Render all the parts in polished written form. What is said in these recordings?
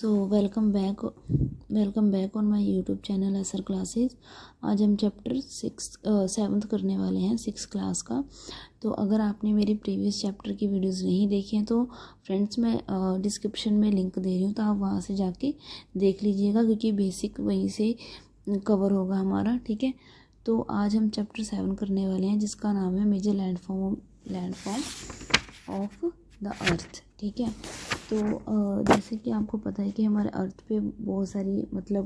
So welcome back on my YouTube channel Acer classes. आज हम chapter 7th करने वाले हैं 6th क्लास का। तो अगर आपने मेरी प्रीवियस चैप्टर की वीडियोस नहीं देखी हैं तो फ्रेंड्स मैं डिस्क्रिप्शन में लिंक दे रही हूँ, तो आप वहाँ से जाके देख लीजिएगा, क्योंकि बेसिक वहीं से कवर होगा हमारा। ठीक है, तो आज हम चैप्टर 7 करने वाले हैं जिसका नाम है major landform of the earth. ठीक है, तो जैसे कि आपको पता है कि हमारे अर्थ पे बहुत सारी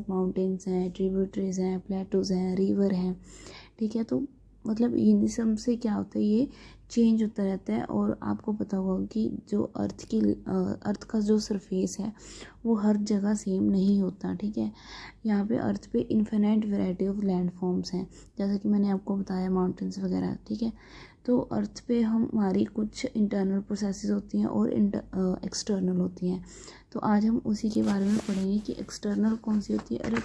माउंटेन्स हैं, ट्रिब्यूटरीज हैं, प्लेटूज हैं, रिवर हैं। ठीक है, तो इन सब से क्या होता है, ये चेंज होता रहता है। और आपको पता होगा कि जो अर्थ का जो सरफेस है वो हर जगह सेम नहीं होता। ठीक है, यहाँ पे अर्थ पे इन्फिनिट वैरायटी ऑफ लैंडफॉर्म्स हैं, जैसे कि मैंने आपको बताया माउंटेन्स वगैरह। ठीक है, तो अर्थ पे हमारी कुछ इंटरनल प्रोसेसेस होती हैं और एक्सटर्नल होती हैं। तो आज हम उसी के बारे में पढ़ेंगे कि एक्सटर्नल कौन सी होती है और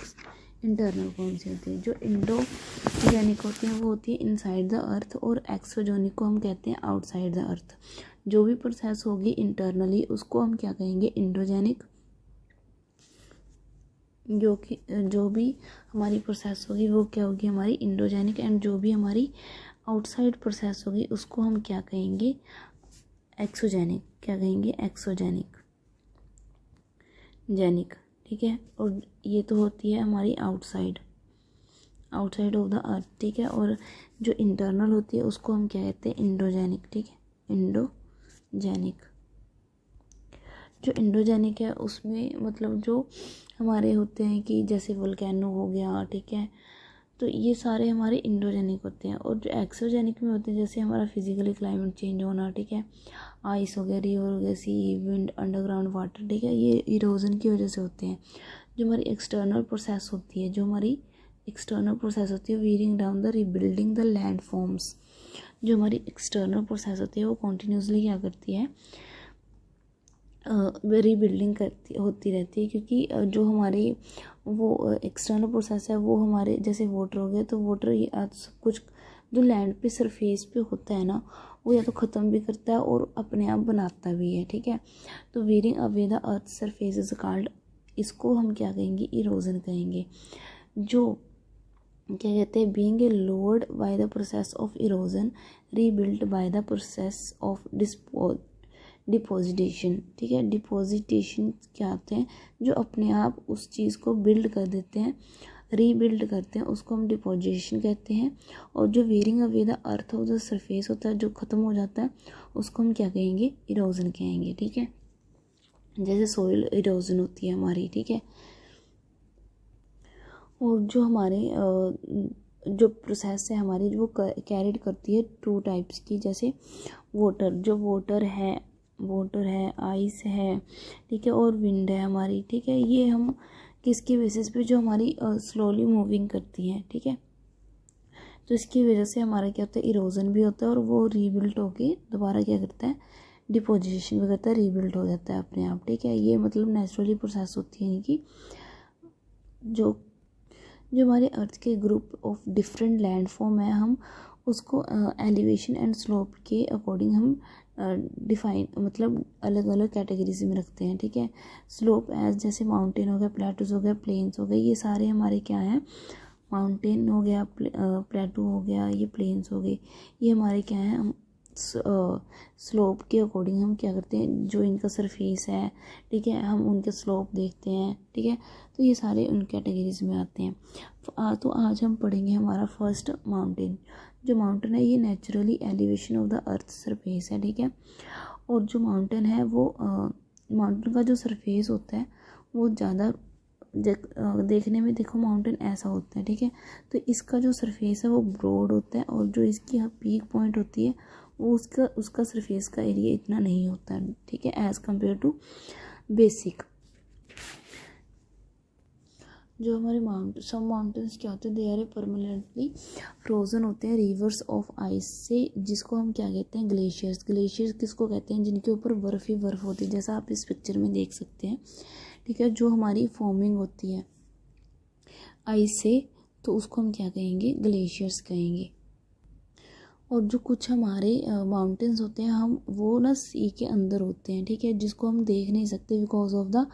इंटरनल कौन सी होती है। जो इंडोजेनिक होती हैं वो होती है इनसाइड द अर्थ, और एक्सोजेनिक को हम कहते हैं आउटसाइड द अर्थ। जो भी प्रोसेस होगी इंटरनली उसको हम क्या कहेंगे, इंडोजेनिक। जो भी हमारी प्रोसेस होगी वो क्या होगी, हमारी इंडोजेनिक। एंड जो भी हमारी आउटसाइड प्रोसेस होगी उसको हम क्या कहेंगे, एक्सोजेनिक। क्या कहेंगे, एक्सोजेनिक जेनिक। ठीक है, और ये तो होती है हमारी आउटसाइड ऑफ द अर्थ। ठीक है, और जो इंटरनल होती है उसको हम क्या कहते हैं, इंडोजेनिक। ठीक है, इंडोजेनिक। जो इंडोजेनिक है उसमें जो हमारे होते हैं कि जैसे वोल्केनो हो गया। ठीक है, तो ये सारे हमारे इंडोजेनिक होते हैं। और जो एक्सोजेनिक में होते हैं जैसे हमारा फिजिकली क्लाइमेट चेंज होना। ठीक है, आइस हो गया, रिवर हो गया, सी, विंड, अंडरग्राउंड वाटर। ठीक है, ये इरोजन की वजह से होते हैं। जो हमारी एक्सटर्नल प्रोसेस होती है wearing down the rebuilding the land forms. जो हमारी एक्सटर्नल प्रोसेस होती है वो कॉन्टिन्यूसली क्या करती है, रीबिल्डिंग होती रहती है। क्योंकि जो हमारी वो एक्सटर्नल प्रोसेस है वो हमारे जैसे वाटर हो गया, तो वाटर ये सब कुछ जो लैंड पे सरफेस पे होता है ना, वो या तो ख़त्म भी करता है और अपने आप बनाता भी है। ठीक है, तो wearing away the earth surface is called, इसको हम क्या कहेंगे, इरोजन कहेंगे। जो क्या कहते हैं, being a load by the process of erosion rebuilt by the process of depositation. ठीक है, डिपोजिटेशन क्या होते हैं, जो अपने आप उस चीज़ को बिल्ड कर देते हैं, रीबिल्ड करते हैं, उसको हम डिपोजिशन कहते हैं। और जो wearing away the earth of the surface होता है, जो ख़त्म हो जाता है, उसको हम क्या कहेंगे, इरोजन कहेंगे। ठीक है, जैसे सोइल इरोजन होती है हमारी। ठीक है, और जो हमारे जो प्रोसेस है हमारी वो कैरिड करती है 2 टाइप्स की। जैसे वाटर है, आइस है। ठीक है, और विंड है हमारी। ठीक है, ये हम किसकी बेसिस पे, जो हमारी स्लोली मूविंग करती हैं। ठीक है, तो इसकी वजह से हमारा क्या होता है, इरोजन भी होता है और वो रीबिल्ट होके दोबारा क्या करता है, डिपोजिशन भी करता है, रीबिल्ट हो जाता है अपने आप। ठीक है, ये नेचुरली प्रोसेस होती है, यानी कि जो हमारे अर्थ के ग्रुप ऑफ डिफरेंट लैंडफॉर्म है, हम उसको एलिवेशन एंड स्लोप के अकॉर्डिंग हम डिफाइन अलग अलग कैटेगरीज में रखते हैं। ठीक है, स्लोप एज जैसे माउंटेन हो गया, प्लेटूज हो गया, प्लेन्स हो गए, ये सारे हमारे क्या हैं, माउंटेन हो गया, प्लेटू हो गया, ये प्लेन्स हो गए, ये हमारे क्या हैं, हम स्लोप के अकॉर्डिंग हम क्या करते हैं, जो इनका सरफेस है। ठीक है, हम उनके स्लोप देखते हैं। ठीक है, तो ये सारे उन कैटेगरीज में आते हैं। तो आज हम पढ़ेंगे हमारा फर्स्ट माउंटेन। जो माउंटेन है ये naturally elevation of the earth surface है। ठीक है, और जो माउंटेन है वो माउंटेन का जो सरफेस होता है वो ज़्यादा देखने में, देखो माउंटेन ऐसा होता है। ठीक है, तो इसका जो सरफेस है वो ब्रॉड होता है, और जो इसकी पीक पॉइंट होती है वो उसका सरफेस का एरिया इतना नहीं होता है। ठीक है, एज़ कम्पेयर टू बेसिक। जो हमारे सब माउंटेन्स क्या होते हैं, दे आर परमानेंटली फ्रोजन होते हैं रिवर्स ऑफ आइस से, जिसको हम क्या कहते हैं, ग्लेशियर्स किसको कहते हैं, जिनके ऊपर बर्फ़ ही बर्फ़ होती है, जैसा आप इस पिक्चर में देख सकते हैं। ठीक है, जो हमारी फॉर्मिंग होती है आइस से, तो उसको हम क्या कहेंगे, ग्लेशियर्स कहेंगे। और जो कुछ हमारे माउंटेन्स होते हैं हम वो ना सी के अंदर होते हैं, ठीक है, जिसको हम देख नहीं सकते बिकॉज ऑफ द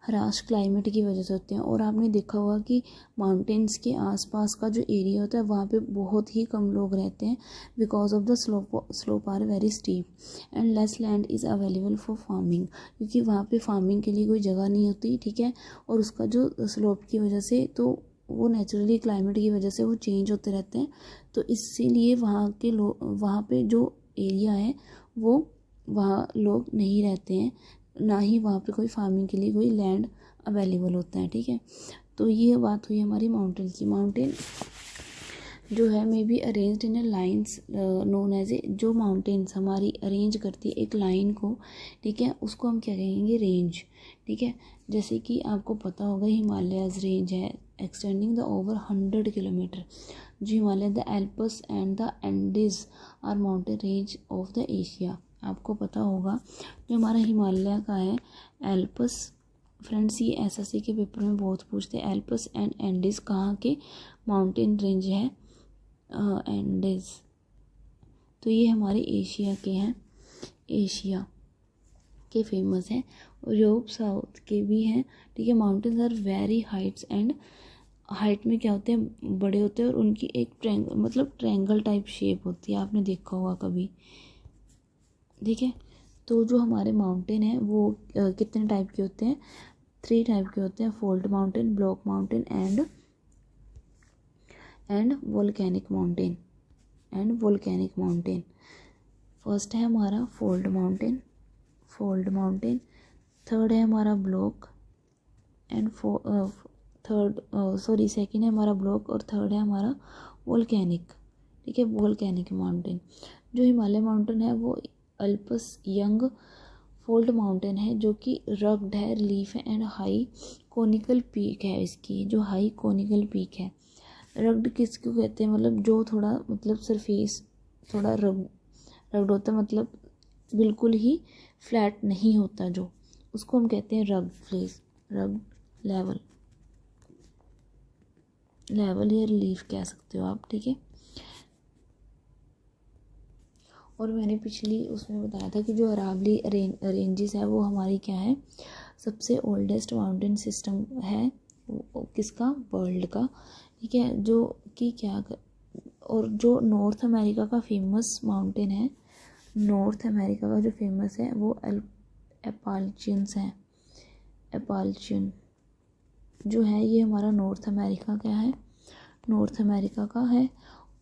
हराश क्लाइमेट की वजह से होते हैं। और आपने देखा होगा कि माउंटेन्स के आसपास का जो एरिया होता है वहाँ पे बहुत ही कम लोग रहते हैं because of the slope are very steep and less land is available for farming, क्योंकि वहाँ पे फार्मिंग के लिए कोई जगह नहीं होती, ठीक है। और उसका जो स्लोप की वजह से तो वो नेचुरली क्लाइमेट की वजह से वो चेंज होते रहते हैं, तो इसीलिए वहाँ के लोग, वहाँ पे जो एरिया है वो वहाँ लोग नहीं रहते हैं, ना ही वहाँ पे कोई फार्मिंग के लिए कोई लैंड अवेलेबल होता है, ठीक है। तो ये बात हुई हमारी माउंटेन की। माउंटेन जो है may be arranged in a lines known as a, जो माउंटेन्स हमारी अरेंज करती है एक लाइन को, ठीक है, उसको हम क्या कहेंगे, रेंज, ठीक है। जैसे कि आपको पता होगा हिमालयाज रेंज है एक्सटेंडिंग द ओवर 100 किलोमीटर, जो Himalaya the Alps and the Andes are mountain range of the Asia. आपको पता होगा जो हमारा हिमालय का है एल्पस, फ्रेंड्स ये एसएससी के पेपर में बहुत पूछते हैं, एल्पस एंड एंडीज कहाँ के माउंटेन रेंज है, एंडीज, तो ये हमारे एशिया के हैं, एशिया के फेमस हैं। और यूरोप साउथ के भी हैं, ठीक है। Mountains are very heights and height में क्या होते हैं, बड़े होते हैं और उनकी एक ट्रायंगल टाइप शेप होती है, आपने देखा होगा कभी, ठीक है। तो जो हमारे माउंटेन है वो कितने टाइप के होते हैं, 3 टाइप के होते हैं, fold mountain, block mountain and volcanic mountain. First है हमारा फोल्ड माउंटेन, थर्ड है हमारा ब्लॉक एंड सेकंड है हमारा ब्लॉक और थर्ड है हमारा वोल्केनिक, ठीक है, वोल्केनिक माउंटेन। जो हिमालय माउंटेन है वो अल्पस यंग फोल्ड माउंटेन है, जो कि रग्ड है, रिलीफ है एंड हाई कोनिकल पीक है, इसकी जो हाई कोनिकल पीक है। रग्ड किसको कहते हैं, मतलब जो थोड़ा सरफेस थोड़ा रग्ड होता है, मतलब बिल्कुल ही फ्लैट नहीं होता, जो उसको हम कहते हैं रग्ड फेस, रग्ड लेवल या रिलीफ कह सकते हो आप, ठीक है। और मैंने पिछली उसमें बताया था कि जो अरावली रेंजेस है वो हमारी क्या है, सबसे ओल्डेस्ट माउंटेन सिस्टम है किसका, वर्ल्ड का, ठीक है। जो कि क्या और जो नॉर्थ अमेरिका का फेमस माउंटेन है, नॉर्थ अमेरिका का जो फेमस है वो एपालचियंस है, एपालचियन जो है ये हमारा नॉर्थ अमेरिका का है, नॉर्थ अमेरिका का है।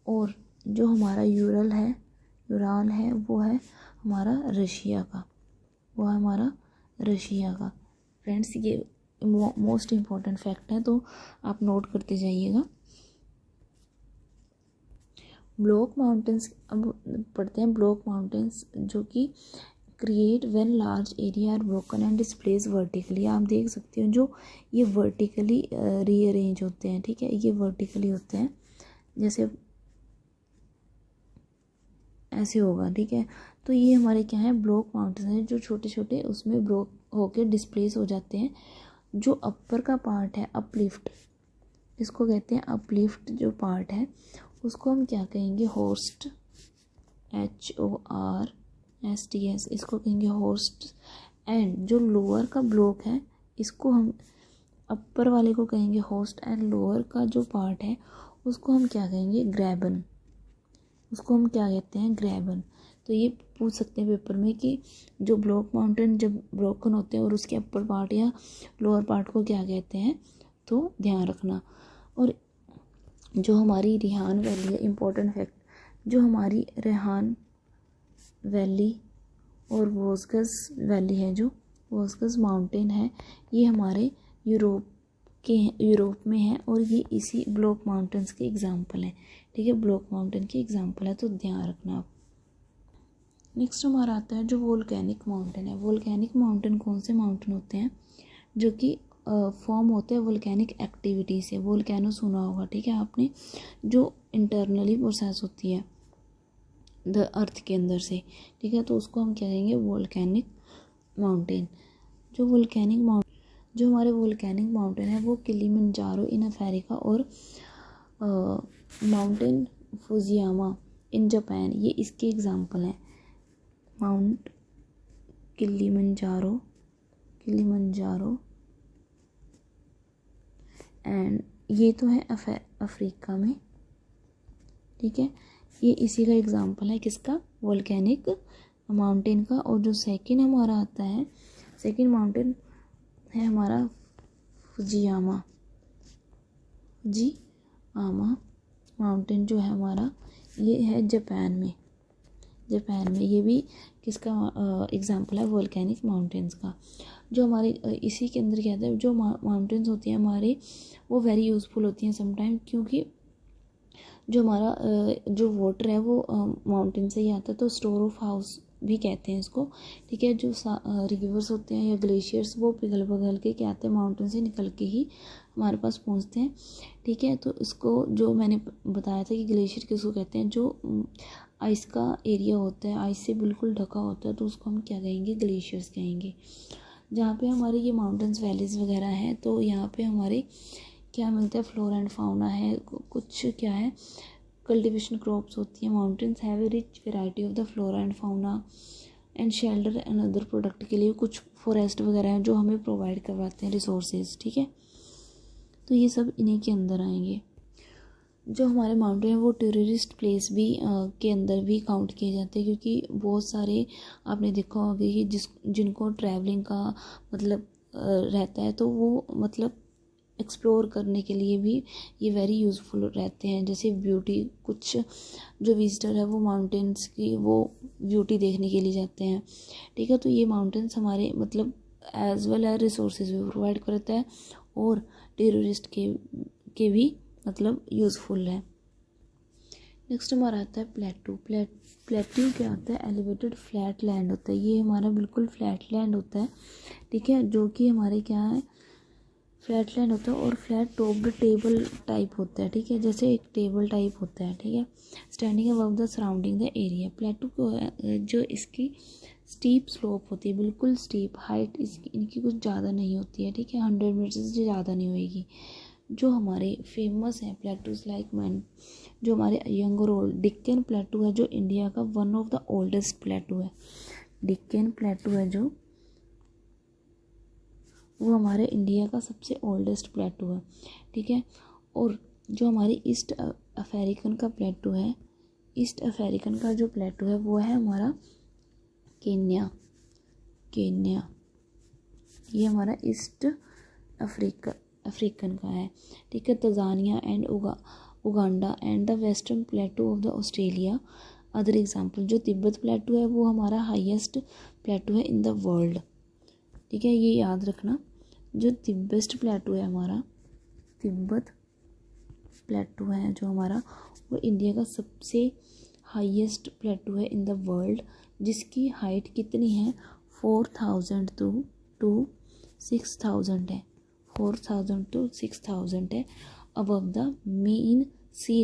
और जो हमारा यूराल है वो है हमारा रशिया का, फ्रेंड्स ये मोस्ट इम्पॉर्टेंट फैक्ट है, तो आप नोट करते जाइएगा। ब्लॉक माउंटेन्स, अब पढ़ते हैं ब्लॉक माउंटेन्स, जो कि create when large area are broken and displace vertically. आप देख सकते हो जो ये वर्टिकली रीअरेंज होते हैं, ठीक है, ये वर्टिकली होते हैं, जैसे ऐसे होगा, ठीक है। तो ये हमारे क्या है, ब्लॉक माउंटेन है, जो छोटे छोटे उसमें ब्रोक होके डिस्प्लेस हो जाते हैं। जो अपर का पार्ट है, अपलिफ्ट, इसको कहते हैं अपलिफ्ट, जो पार्ट है उसको हम क्या कहेंगे, होस्ट, HORSTS, इसको कहेंगे होस्ट। एंड जो लोअर का ब्लॉक है इसको हम, अपर वाले को कहेंगे होस्ट एंड लोअर का जो पार्ट है उसको हम क्या कहेंगे, ग्रैबन, उसको हम क्या कहते हैं, ग्रैबन। तो ये पूछ सकते हैं पेपर में कि जो ब्लॉक माउंटेन जब ब्रोकन होते हैं और उसके अपर पार्ट या लोअर पार्ट को क्या कहते हैं, तो ध्यान रखना। और जो हमारी रिहान वैली है, इम्पोर्टेंट फैक्ट, जो हमारी रेहान वैली और वोस्गस वैली है, जो वोस्गस माउंटेन है, ये हमारे यूरोप में है और ये इसी ब्लॉक माउंटेन्स के एग्जाम्पल हैं, ठीक है, ब्लॉक माउंटेन के एग्जाम्पल है, तो ध्यान रखना आप। नेक्स्ट हमारा आता है जो वोल्केनिक माउंटेन है। वोल्केनिक माउंटेन कौन से माउंटेन होते हैं, जो कि फॉर्म होते हैं वोल्केनिक एक्टिविटी से। वोल्केनो सुना होगा, ठीक है आपने, जो इंटरनली प्रोसेस होती है द अर्थ के अंदर से, ठीक है, तो उसको हम क्या कहेंगे, वोल्केनिक माउंटेन। जो हमारे वोल्केनिक माउंटेन है वो किलिमंजारो इन अफ्रीका और माउंटेन फुजियामा इन जापान, ये इसके एग्जाम्पल हैं। माउंट किलिमंजारो एंड ये तो है अफ्रीका में, ठीक है। ये इसी का एग्जाम्पल है, किसका, वोल्केनिक माउंटेन का। और जो सेकंड हमारा आता है, सेकंड माउंटेन है हमारा फुजियामा माउंटेन जो है हमारा, ये है जापान में। ये भी किसका एग्जाम्पल है, वोल्केनिक माउंटेन्स का। जो हमारे इसी के अंदर क्या है, जो माउंटेन्स होती हैं हमारे, वो वेरी यूज़फुल होती हैं समटाइम, क्योंकि जो हमारा जो वाटर है वो माउंटेन से ही आता है, तो स्टोर ऑफ हाउस भी कहते हैं इसको, ठीक है। जो रिवर्स होते हैं या ग्लेशियर्स, वो पिघल के क्या आते हैं, माउंटेन से निकल के ही हमारे पास पहुंचते हैं, ठीक है। तो इसको जो मैंने बताया था कि ग्लेशियर किसको कहते हैं, जो आइस का एरिया होता है, आइस से बिल्कुल ढका होता है, तो उसको हम क्या कहेंगे, ग्लेशियर्स कहेंगे। जहाँ पे हमारे ये माउंटेन्स वैलीज़ वगैरह हैं, तो यहाँ पे हमारे क्या मिलता है, फ्लोरा एंड फाउना है, कुछ क्या है, कल्टीवेशन क्रॉप्स होती हैं। Mountains have a rich variety of the flora and fauna and shelter and other product के लिए कुछ फॉरेस्ट वगैरह हैं जो हमें प्रोवाइड करवाते हैं रिसोर्सेज, ठीक है। तो ये सब इन्हीं के अंदर आएंगे। जो हमारे माउंटेन है वो टूरिस्ट प्लेस भी के अंदर भी काउंट किए जाते हैं, क्योंकि बहुत सारे आपने देखा होगा कि जिनको ट्रैवलिंग का मतलब रहता है, तो वो मतलब एक्सप्लोर करने के लिए भी ये वेरी यूज़फुल रहते हैं। जैसे ब्यूटी, कुछ जो विजिटर है वो माउंटेन्स की वो ब्यूटी देखने के लिए जाते हैं, ठीक है। तो ये माउंटेन्स हमारे मतलब एज वेल एज रिसोर्सेज भी प्रोवाइड करता है और टूरिस्ट के भी मतलब यूज़फुल है। नेक्स्ट हमारा आता है प्लेटू। प्लेटू क्या होता है, एलिवेटेड फ्लैट लैंड होता है। ये हमारा बिल्कुल फ्लैट लैंड होता है, ठीक है, जो कि हमारे क्या है, फ्लैट लैंड होता है और फ्लैट टॉप्ड टेबल टाइप होता है, ठीक है, जैसे एक टेबल टाइप होता है, ठीक है। Standing above the surrounding the area. प्लेटू को जो इसकी स्टीप स्लोप होती है, बिल्कुल स्टीप, हाइट इनकी कुछ ज़्यादा नहीं होती है, ठीक है, 100 मीटर से ज़्यादा नहीं होएगी। जो हमारे फेमस हैं प्लेटूज लाइक मैन, जो हमारे यंग और ओल्ड, डिक्कन प्लेटू है जो इंडिया का वन ऑफ द ओल्डेस्ट प्लेटू है। डिक्कन प्लेटू है जो, वो हमारे इंडिया का सबसे ओल्डेस्ट प्लेटू है, ठीक है। और जो हमारी ईस्ट अफ्रीकन का प्लेटू है, ईस्ट अफ्रीकन का जो प्लेटू है वो है हमारा केन्या। ये हमारा ईस्ट अफ्रीकन का है, ठीक है। Tanzania and Uganda and the western प्लेटू of the Australia. Other example, जो तिब्बत प्लेटू है वो हमारा हाईएस्ट प्लेटू है इन द वर्ल्ड, ठीक है, ये याद रखना। जो तिब्बत प्लेटू है हमारा, तिब्बत प्लेटू है जो हमारा, वो इंडिया का सबसे हाईएस्ट प्लेटू है इन द वर्ल्ड, जिसकी हाइट कितनी है, 4000 to 6000 है, 4000 to 6000 है above the mean sea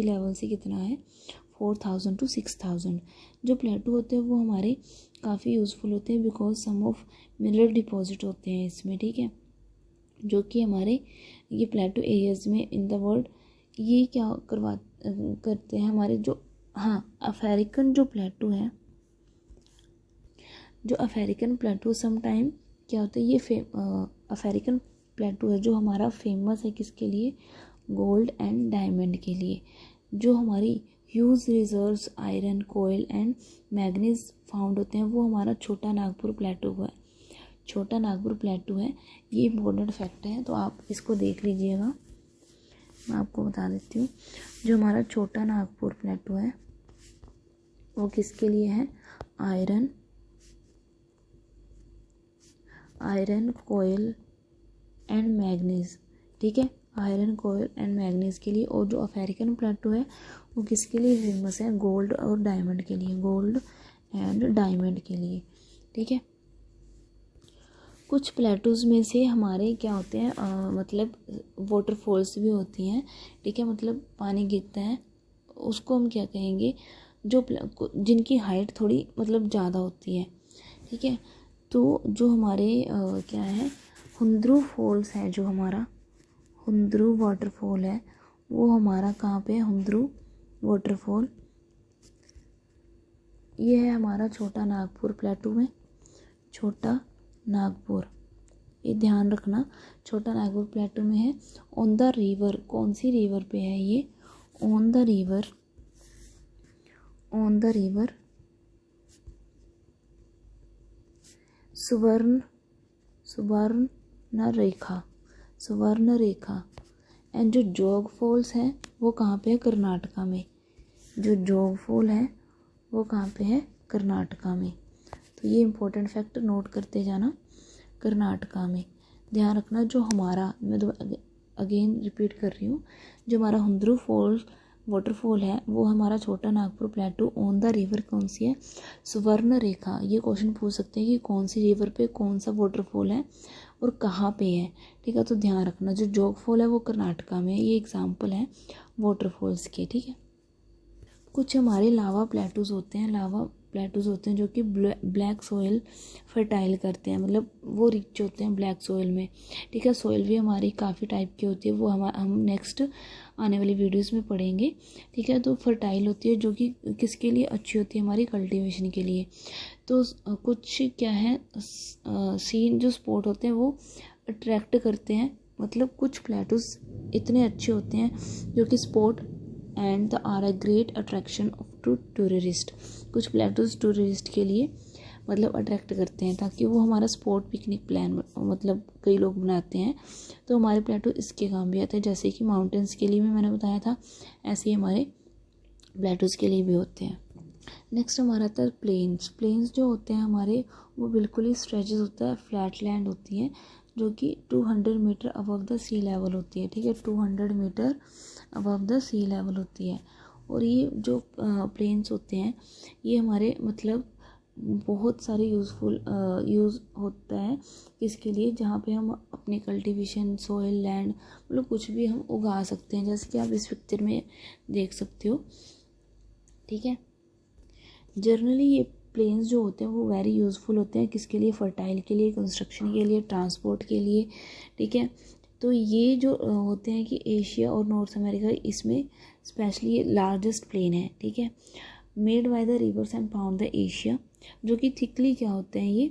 level से कितना है, 4000 to 6000। जो प्लेटू होते हैं वो हमारे काफ़ी यूज़फुल होते हैं, because some of mineral deposit होते हैं इसमें, ठीक है, जो कि हमारे ये प्लेटू एरियाज़ में इन द वर्ल्ड ये क्या करते हैं हमारे जो, हाँ, अफ्रीकन जो प्लेटू है, जो अफ्रीकन प्लेटू समटाइम क्या होता है, ये अफ्रीकन प्लेटू है जो हमारा फेमस है किसके लिए, गोल्ड एंड डायमंड के लिए। जो हमारी huge reserves iron, coal and manganese found होते हैं वो हमारा छोटा नागपुर प्लेटू है। छोटा नागपुर प्लेटू है, ये इम्पोर्टेंट फैक्ट है, तो आप इसको देख लीजिएगा। मैं आपको बता देती हूँ, जो हमारा छोटा नागपुर प्लेटू है वो किसके लिए है, आयरन कोयल एंड मैग्नीज, ठीक है, आयरन कोयल एंड मैग्नीज के लिए। और जो अफ्रीकन प्लेटू है वो किसके लिए फेमस है, गोल्ड और डायमंड के लिए, गोल्ड एंड डायमंड के लिए, ठीक है। कुछ प्लेटूज में से हमारे क्या होते हैं, मतलब वाटरफॉल्स भी होती हैं, ठीक है, मतलब पानी गिरता है, उसको हम क्या कहेंगे, जो जिनकी हाइट थोड़ी मतलब ज़्यादा होती है, ठीक है। तो जो हमारे क्या है, हुंद्रू फॉल्स है, जो हमारा हुंद्रू वाटरफॉल है वो हमारा कहाँ पे है, हुंद्रू वाटरफॉल ये है हमारा छोटा नागपुर प्लेटू में, छोटा नागपुर, ये ध्यान रखना, छोटा नागपुर प्लेटू में है। ऑन द रिवर, कौन सी रिवर पे है ये? On the river, on the river सुवर्ण रेखा, सुवर्ण रेखा। एंड जो जोग फॉल्स है वो कहाँ पे है? कर्नाटका में। जो जोग फॉल है वो कहाँ पे है? कर्नाटका में। तो ये इंपॉर्टेंट फैक्ट नोट करते जाना, कर्नाटका में। ध्यान रखना जो हमारा, मैं अगेन रिपीट कर रही हूँ, जो हमारा हुंद्रू फॉल वाटरफॉल है वो हमारा छोटा नागपुर प्लेटू ऑन द रिवर कौन सी है? सुवर्ण रेखा। ये क्वेश्चन पूछ सकते हैं कि कौन सी रिवर पे कौन सा वाटरफॉल है और कहाँ पे है, ठीक है। तो ध्यान रखना जो जोग फॉल है वो कर्नाटका में है। ये एग्जाम्पल है वाटरफॉल्स के, ठीक है। कुछ हमारे लावा प्लेटूज होते हैं, लावा प्लेटूज होते हैं जो कि ब्लैक सोइल फर्टाइल करते हैं, मतलब वो रिच होते हैं ब्लैक सोइल में, ठीक है। सोइल भी हमारी काफ़ी टाइप की होती है, वो हम नेक्स्ट आने वाली वीडियोस में पढ़ेंगे, ठीक है। तो फर्टाइल होती है जो कि किसके लिए अच्छी होती है? हमारी कल्टीवेशन के लिए। तो कुछ क्या है, सीन जो स्पॉट होते हैं वो अट्रैक्ट करते हैं, मतलब कुछ प्लेटूज इतने अच्छे होते हैं जो कि spot and the are a great attraction of to tourist. कुछ प्लेटूज टूरिस्ट के लिए मतलब अट्रैक्ट करते हैं ताकि वो हमारा स्पॉट पिकनिक प्लान मतलब कई लोग बनाते हैं, तो हमारे प्लेटू इसके काम भी आते हैं। जैसे कि माउंटेन्स के लिए भी मैंने बताया था, ऐसे ही हमारे प्लेटूज के लिए भी होते हैं। नेक्स्ट हमारा आता है प्लेन्स। प्लेन्स जो होते हैं हमारे वो बिल्कुल ही स्ट्रेचेस होता है, फ्लैट लैंड होती है जो कि 200 metre above the sea level होती है, ठीक है। 200 metre above the sea level होती है। और ये जो प्लेन्स होते हैं ये हमारे मतलब बहुत सारे यूज़ होता है इसके लिए, जहाँ पे हम अपने कल्टीवेशन, सोइल, लैंड मतलब कुछ भी हम उगा सकते हैं, जैसे कि आप इस पिक्चर में देख सकते हो, ठीक है। जनरली ये प्लेन्स जो होते हैं वो वेरी यूज़फुल होते हैं, किसके लिए? फर्टाइल के लिए, कंस्ट्रक्शन के लिए, ट्रांसपोर्ट के लिए, ठीक है। तो ये जो होते हैं कि एशिया और नॉर्थ अमेरिका, इसमें स्पेशली ये लार्जेस्ट प्लेन है, ठीक है। Made by the reverse and found the Asia, जो कि थिकली क्या होते हैं, ये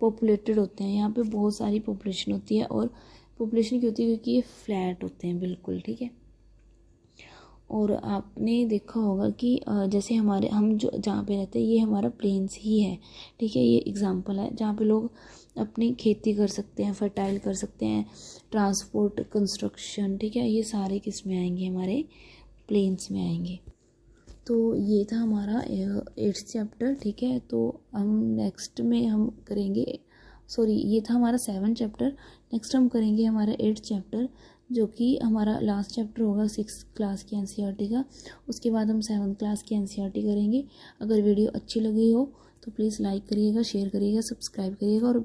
पॉपुलेटेड होते हैं, यहाँ पे बहुत सारी पॉपुलेशन होती है। और पॉपुलेशन क्यों होती है? क्योंकि ये फ्लैट होते हैं बिल्कुल, ठीक है। और आपने देखा होगा कि जैसे हम जो जहाँ पे रहते हैं ये हमारा प्लेन्स ही है, ठीक है। ये एग्जांपल है जहाँ पे लोग अपनी खेती कर सकते हैं, फर्टाइल कर सकते हैं, ट्रांसपोर्ट, कंस्ट्रक्शन, ठीक है। ये सारे किस में आएंगे? हमारे प्लेन्स में आएंगे। तो ये था हमारा 8th चैप्टर, ठीक है। तो हम नेक्स्ट में हम करेंगे, सॉरी ये था हमारा 7th चैप्टर। नेक्स्ट हम करेंगे हमारा 8th चैप्टर, जो कि हमारा लास्ट चैप्टर होगा 6th क्लास की एनसीईआरटी का। उसके बाद हम 7th क्लास की एनसीईआरटी करेंगे। अगर वीडियो अच्छी लगी हो तो प्लीज़ लाइक करिएगा, शेयर करिएगा, सब्सक्राइब करिएगा और